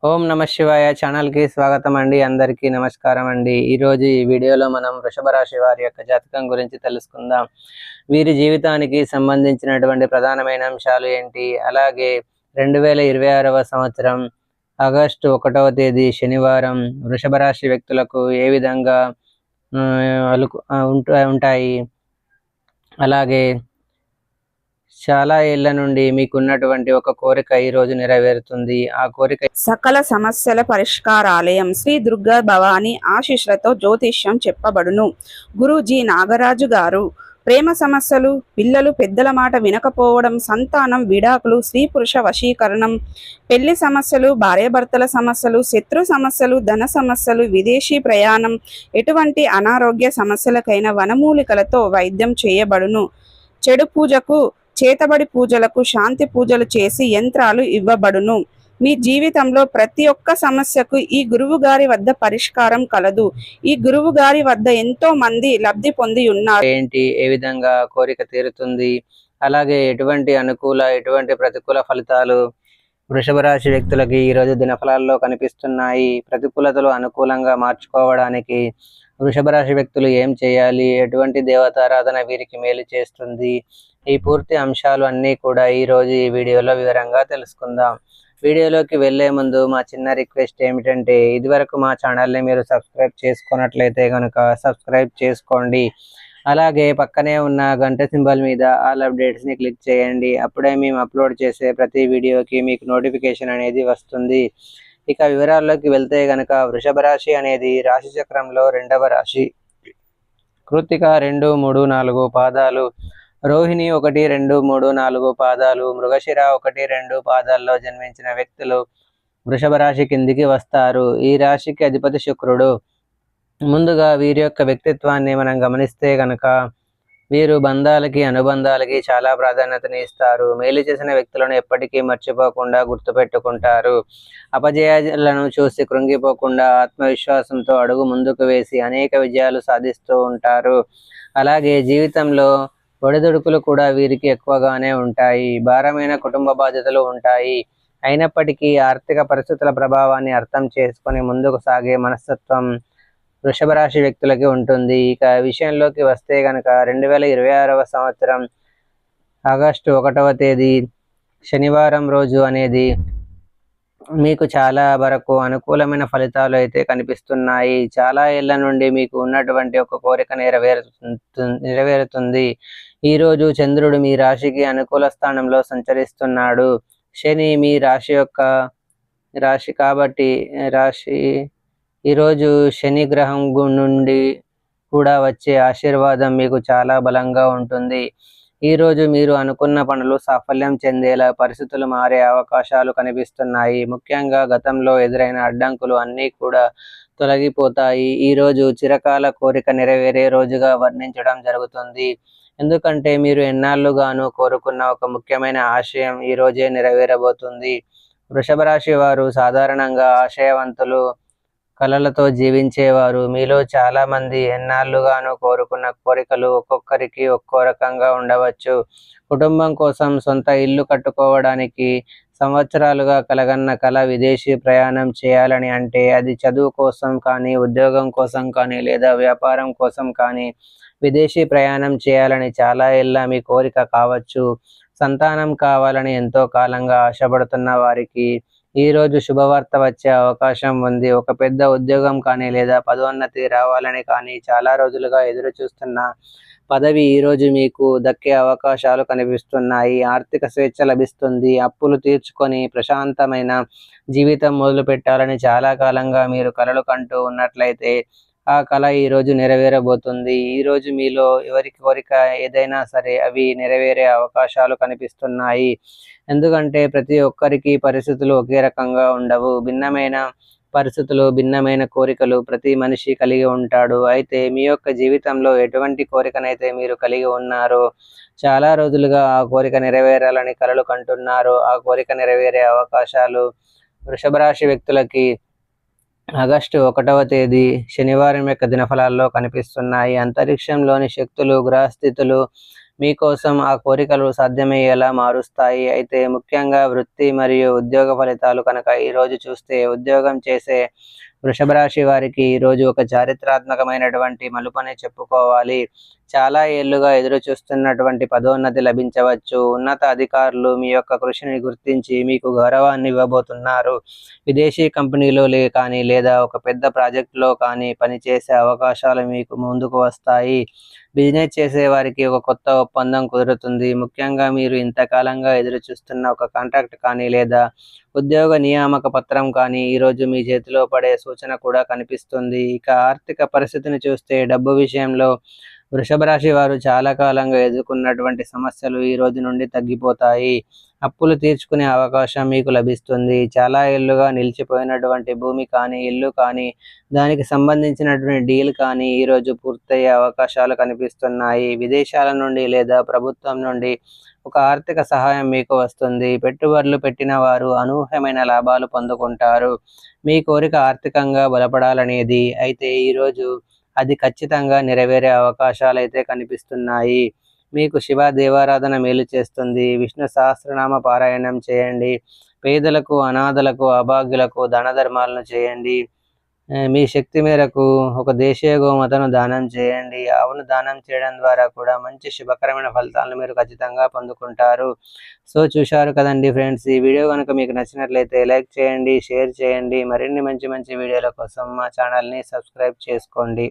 ఓం నమ శివాయ ఛానల్ కి స్వాగతం అండి. అందరికీ నమస్కారం అండి. ఈరోజు ఈ వీడియోలో మనం వృషభ రాశి వారి యొక్క జాతకం గురించి తెలుసుకుందాం. వీరి జీవితానికి సంబంధించినటువంటి ప్రధానమైన అంశాలు ఏంటి, అలాగే 2026వ సంవత్సరం ఆగస్టు 1వ తేదీ శనివారం వృషభ రాశి వ్యక్తులకు ఏ విధంగా ఉంటాయి, అలాగే చాలా ఏళ్ల నుండి మీకున్నటువంటి ఒక కోరిక ఈ రోజు నెరవేరుతుంది. ఆ కోరిక సకల సమస్యల పరిష్కారాలయం శ్రీ దుర్గా భవాని ఆశీస్సులతో జ్యోతిష్యం చెప్పబడును. గురూజీ నాగరాజు గారు. ప్రేమ సమస్యలు, పిల్లలు పెద్దల మాట వినకపోవడం, సంతానం, విడాకులు, స్త్రీ పురుష వశీకరణం, పెళ్లి సమస్యలు, భార్యాభర్తల సమస్యలు, శత్రు సమస్యలు, ధన సమస్యలు, విదేశీ ప్రయాణం, ఎటువంటి అనారోగ్య సమస్యలకైనా వనమూలికలతో వైద్యం చేయబడును. చెడు పూజకు, చేతబడి పూజలకు శాంతి పూజలు చేసి యంత్రాలు ఇవ్వబడును. మీ జీవితంలో ప్రతి ఒక్క సమస్యకు ఈ గురువు గారి వద్ద పరిష్కారం కలదు. ఈ గురువు గారి వద్ద ఎంతో మంది లబ్ధి పొంది ఉన్నారు. ఏంటి, ఏ విధంగా కోరిక తీరుతుంది, అలాగే ఎటువంటి అనుకూల ఎటువంటి ప్రతికూల ఫలితాలు వృషభ రాశి వ్యక్తులకి ఈరోజు దినఫలాల్లో కనిపిస్తున్నాయి. ప్రతికూలతలు అనుకూలంగా మార్చుకోవడానికి వృషభ రాశి వ్యక్తులు ఏం చేయాలి, ఎటువంటి దేవతారాధన వీరికి మేలు చేస్తుంది, ఈ పూర్తి అంశాలు అన్నీ కూడా ఈరోజు ఈ వీడియోలో వివరంగా తెలుసుకుందాం. వీడియోలోకి వెళ్లే ముందు మా చిన్న రిక్వెస్ట్ ఏమిటంటే, ఇదివరకు మా ఛానల్ని మీరు సబ్స్క్రైబ్ చేసుకున్నట్లయితే కనుక సబ్స్క్రైబ్ చేసుకోండి. అలాగే పక్కనే ఉన్న గంట సింబల్ మీద ఆల్ అప్డేట్స్ని క్లిక్ చేయండి. అప్పుడే మేము అప్లోడ్ చేసే ప్రతి వీడియోకి మీకు నోటిఫికేషన్ అనేది వస్తుంది. ఇక వివరాల్లోకి వెళ్తే గనక, వృషభ రాశి అనేది రాశి చక్రంలో 2వ రాశి. కృత్తిక 2, 3, 4 పాదాలు, రోహిణి 1, 2, 3, 4 పాదాలు, మృగశిర 1, 2 పాదాల్లో జన్మించిన వ్యక్తులు వృషభ రాశి కిందికి వస్తారు. ఈ రాశికి అధిపతి శుక్రుడు. ముందుగా వీరి యొక్క వ్యక్తిత్వాన్ని మనం గమనిస్తే గనక, వీరు బంధాలకి, అనుబంధాలకి చాలా ప్రాధాన్యతని ఇస్తారు. మేలు చేసిన వ్యక్తులను ఎప్పటికీ మర్చిపోకుండా గుర్తుపెట్టుకుంటారు. అపజయాలను చూసి కృంగిపోకుండా ఆత్మవిశ్వాసంతో అడుగు ముందుకు వేసి అనేక విజయాలు సాధిస్తూ ఉంటారు. అలాగే జీవితంలో ఒడిదుడుకులు కూడా వీరికి ఎక్కువగానే ఉంటాయి. భారమైన కుటుంబ బాధ్యతలు ఉంటాయి. అయినప్పటికీ ఆర్థిక పరిస్థితుల ప్రభావాన్ని అర్థం చేసుకొని ముందుకు సాగే మనస్తత్వం వృషభ రాశి వ్యక్తులకి ఉంటుంది. ఇక విషయంలోకి వస్తే కనుక, 2026వ సంవత్సరం ఆగస్టు 1వ తేదీ శనివారం రోజు అనేది మీకు చాలా వరకు అనుకూలమైన ఫలితాలు అయితే కనిపిస్తున్నాయి. చాలా ఏళ్ల నుండి మీకు ఉన్నటువంటి ఒక కోరిక నెరవేరుతుంది. ఈరోజు చంద్రుడు మీ రాశికి అనుకూల స్థానంలో సంచరిస్తున్నాడు. శని మీ రాశి కాబట్టి ఈరోజు శని గ్రహం నుండి కూడా వచ్చే ఆశీర్వాదం మీకు చాలా బలంగా ఉంటుంది. ఈరోజు మీరు అనుకున్న పనులు సాఫల్యం చెందేలా పరిస్థితులు మారే అవకాశాలు కనిపిస్తున్నాయి. ముఖ్యంగా గతంలో ఎదురైన అడ్డంకులు అన్నీ కూడా తొలగిపోతాయి. ఈరోజు చిరకాల కోరిక నెరవేరే రోజుగా వర్ణించడం జరుగుతుంది. ఎందుకంటే మీరు ఎన్నాళ్ళుగానూ కోరుకున్న ఒక ముఖ్యమైన ఆశయం ఈ రోజే నెరవేరబోతుంది. వృషభ రాశి వారు సాధారణంగా ఆశయవంతులు, కలలతో జీవించేవారు. మీలో చాలా మంది ఎన్నాళ్ళుగానూ కోరుకున్న కోరికలు ఒక్కొక్కరికి ఒక్కో రకంగా ఉండవచ్చు. కుటుంబం కోసం సొంత ఇల్లు కట్టుకోవడానికి సంవత్సరాలుగా కలగన్న కల విదేశీ ప్రయాణం చేయాలని, అంటే అది చదువు కోసం కానీ, ఉద్యోగం కోసం కానీ, లేదా వ్యాపారం కోసం కానీ విదేశీ ప్రయాణం చేయాలని చాలా ఏళ్ళ మీ కోరిక కావచ్చు. సంతానం కావాలని ఎంతో కాలంగా ఆశపడుతున్న వారికి ఈరోజు శుభవార్త వచ్చే అవకాశం ఉంది. ఒక పెద్ద ఉద్యోగం కానీ, లేదా పదోన్నతి రావాలని కానీ చాలా రోజులుగా ఎదురు చూస్తున్న పదవి ఈరోజు మీకు దక్కే అవకాశాలు కనిపిస్తున్నాయి. ఆర్థిక స్వేచ్ఛ లభిస్తుంది. అప్పులు తీర్చుకొని ప్రశాంతమైన జీవితం మొదలు పెట్టాలని చాలా కాలంగా మీరు కలలు కంటూ ఉన్నట్లయితే ఆ కళ ఈరోజు నెరవేరబోతుంది. ఈరోజు మీలో ఎవరి కోరిక ఏదైనా సరే అవి నెరవేరే అవకాశాలు కనిపిస్తున్నాయి. ఎందుకంటే ప్రతి ఒక్కరికి పరిస్థితులు ఒకే రకంగా ఉండవు. భిన్నమైన పరిస్థితులు, భిన్నమైన కోరికలు ప్రతి మనిషి కలిగి ఉంటాడు. అయితే మీ యొక్క జీవితంలో ఎటువంటి కోరికనైతే మీరు కలిగి ఉన్నారో, చాలా రోజులుగా ఆ కోరిక నెరవేరాలని కలలు కంటున్నారో, ఆ కోరిక నెరవేరే అవకాశాలు వృషభ రాశి వ్యక్తులకి ఆగస్టు 1వ తేదీ శనివారం యొక్క దినఫలాల్లో కనిపిస్తున్నాయి. అంతరిక్షంలోని శక్తులు, గ్రహస్థితులు మీకోసం ఆ కోరికలు సాధ్యమయ్యేలా మారుస్తాయి. అయితే ముఖ్యంగా వృత్తి మరియు ఉద్యోగ ఫలితాలు కనుక ఈరోజు చూస్తే, ఉద్యోగం చేసే వృషభ రాశి వారికి ఈరోజు ఒక చారిత్రాత్మకమైనటువంటి మలుపనే చెప్పుకోవాలి. చాలా ఏళ్లుగా ఎదురు చూస్తున్నటువంటి పదోన్నతి లభించవచ్చు. ఉన్నత అధికారులు మీ యొక్క కృషిని గుర్తించి మీకు గౌరవాన్ని ఇవ్వబోతున్నారు. విదేశీ కంపెనీలో కానీ లేదా ఒక పెద్ద ప్రాజెక్టులో కానీ పనిచేసే అవకాశాలు మీకు ముందుకు వస్తాయి. బిజినెస్ చేసే వారికి ఒక కొత్త ఒప్పందం కుదురుతుంది. ముఖ్యంగా మీరు ఇంతకాలంగా ఎదురు చూస్తున్న ఒక కాంట్రాక్ట్ కానీ లేదా ఉద్యోగ నియామక పత్రం కానీ ఈరోజు మీ చేతిలో పడే సూచన కూడా కనిపిస్తుంది. ఇక ఆర్థిక పరిస్థితిని చూస్తే, డబ్బు విషయంలో వృషభ రాశి వారు చాలా కాలంగా ఎదుర్కొన్నటువంటి సమస్యలు ఈ రోజు నుండి తగ్గిపోతాయి. అప్పులు తీర్చుకునే అవకాశం మీకు లభిస్తుంది. చాలా ఏళ్లుగా నిలిచిపోయినటువంటి భూమి కానీ, ఇల్లు కానీ, దానికి సంబంధించినటువంటి డీల్ కానీ ఈరోజు పూర్తయ్యే అవకాశాలు కనిపిస్తున్నాయి. విదేశాల నుండి లేదా ప్రభుత్వం నుండి ఒక ఆర్థిక సహాయం మీకు వస్తుంది. పెట్టుబడులు పెట్టిన వారు అనూహ్యమైన లాభాలు పొందుకుంటారు. మీ కోరిక ఆర్థికంగా బలపడాలనేది అయితే ఈరోజు అది ఖచ్చితంగా నెరవేరే అవకాశాలు అయితే కనిపిస్తున్నాయి. మీకు శివ దేవారాధన మేలు చేస్తుంది. విష్ణు సహస్రనామ పారాయణం చేయండి. పేదలకు, అనాథలకు, అభాగ్యులకు దాన ధర్మాలను చేయండి. మీ శక్తి మేరకు ఒక దేశీయ గోమాతను దానం చేయండి. ఆవును దానం చేయడం ద్వారా కూడా మంచి శుభకరమైన ఫలితాలను మీరు ఖచ్చితంగా పొందుకుంటారు. సో చూశారు కదండి ఫ్రెండ్స్, ఈ వీడియో కనుక మీకు నచ్చినట్లయితే లైక్ చేయండి, షేర్ చేయండి. మరిన్ని మంచి మంచి వీడియోల కోసం మా ఛానల్ని సబ్స్క్రైబ్ చేసుకోండి.